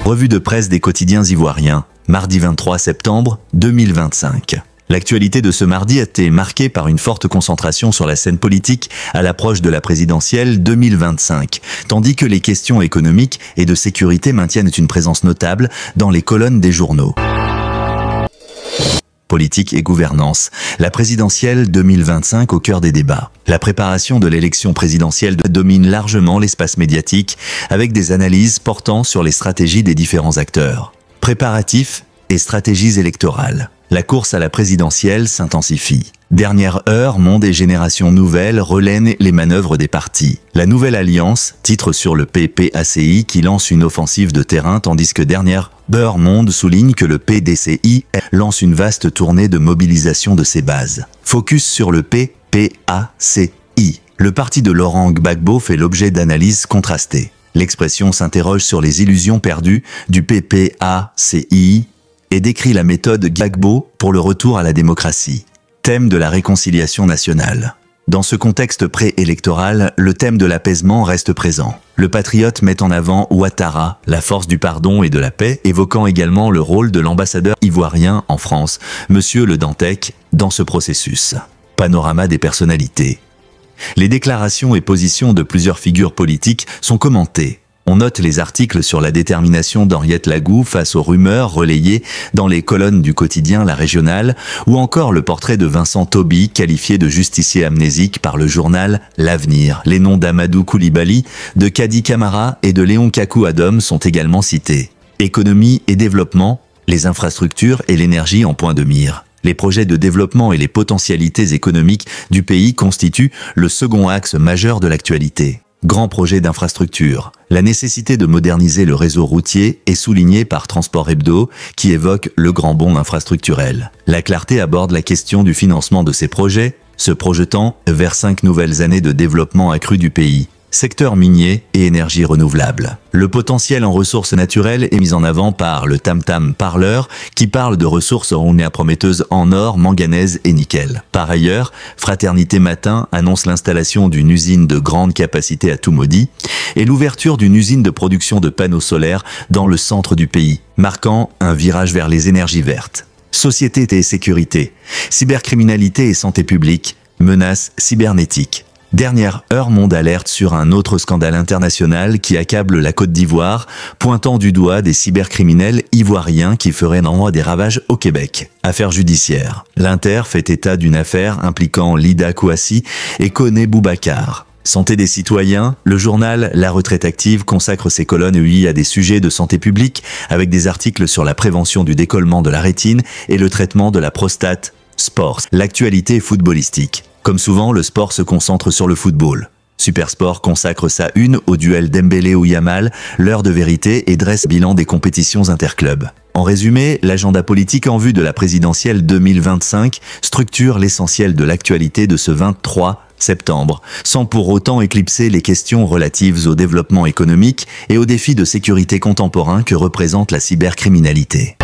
Revue de presse des quotidiens ivoiriens, mardi 23 septembre 2025. L'actualité de ce mardi a été marquée par une forte concentration sur la scène politique à l'approche de la présidentielle 2025, tandis que les questions économiques et de sécurité maintiennent une présence notable dans les colonnes des journaux. Politique et gouvernance. La présidentielle 2025 au cœur des débats. La préparation de l'élection présidentielle domine largement l'espace médiatique avec des analyses portant sur les stratégies des différents acteurs. Préparatifs et stratégies électorales. La course à la présidentielle s'intensifie. Dernière heure, Monde et Génération Nouvelle relaient les manœuvres des partis. La Nouvelle Alliance titre sur le PPACI qui lance une offensive de terrain tandis que Dernière Heure Monde souligne que le PDCI lance une vaste tournée de mobilisation de ses bases. Focus sur le PPACI. Le parti de Laurent Gbagbo fait l'objet d'analyses contrastées. L'expression s'interroge sur les illusions perdues du PPACI et décrit la méthode Gbagbo pour le retour à la démocratie. Thème de la réconciliation nationale. Dans ce contexte préélectoral, le thème de l'apaisement reste présent. Le patriote met en avant Ouattara, la force du pardon et de la paix, évoquant également le rôle de l'ambassadeur ivoirien en France, Monsieur Le Dantec, dans ce processus. Panorama des personnalités. Les déclarations et positions de plusieurs figures politiques sont commentées. On note les articles sur la détermination d'Henriette Lagou face aux rumeurs relayées dans les colonnes du quotidien La Régionale, ou encore le portrait de Vincent Toby, qualifié de justicier amnésique par le journal L'Avenir. Les noms d'Amadou Koulibaly, de Kadi Camara et de Léon Kakou Adom sont également cités. Économie et développement, les infrastructures et l'énergie en point de mire. Les projets de développement et les potentialités économiques du pays constituent le second axe majeur de l'actualité. Grand projet d'infrastructure. La nécessité de moderniser le réseau routier est soulignée par Transport Hebdo, qui évoque le grand bond infrastructurel. La Clarté aborde la question du financement de ces projets, se projetant vers 5 nouvelles années de développement accru du pays. Secteur minier et énergie renouvelable. Le potentiel en ressources naturelles est mis en avant par le Tam Tam Parleur qui parle de ressources ornéa prometteuses en or, manganèse et nickel. Par ailleurs, Fraternité Matin annonce l'installation d'une usine de grande capacité à Toumoudi et l'ouverture d'une usine de production de panneaux solaires dans le centre du pays, marquant un virage vers les énergies vertes. Société et sécurité, cybercriminalité et santé publique, menaces cybernétiques. Dernière Heure Monde alerte sur un autre scandale international qui accable la Côte d'Ivoire, pointant du doigt des cybercriminels ivoiriens qui feraient néanmoins des ravages au Québec. Affaire judiciaire. L'Inter fait état d'une affaire impliquant Lida Kouassi et Koné Boubacar. Santé des citoyens, le journal La Retraite Active consacre ses colonnes à des sujets de santé publique avec des articles sur la prévention du décollement de la rétine et le traitement de la prostate. Sport. L'actualité footballistique. Comme souvent, le sport se concentre sur le football. Supersport consacre sa une au duel Dembélé ou Yamal, l'heure de vérité et dresse bilan des compétitions interclubs. En résumé, l'agenda politique en vue de la présidentielle 2025 structure l'essentiel de l'actualité de ce 23 septembre, sans pour autant éclipser les questions relatives au développement économique et aux défis de sécurité contemporains que représente la cybercriminalité.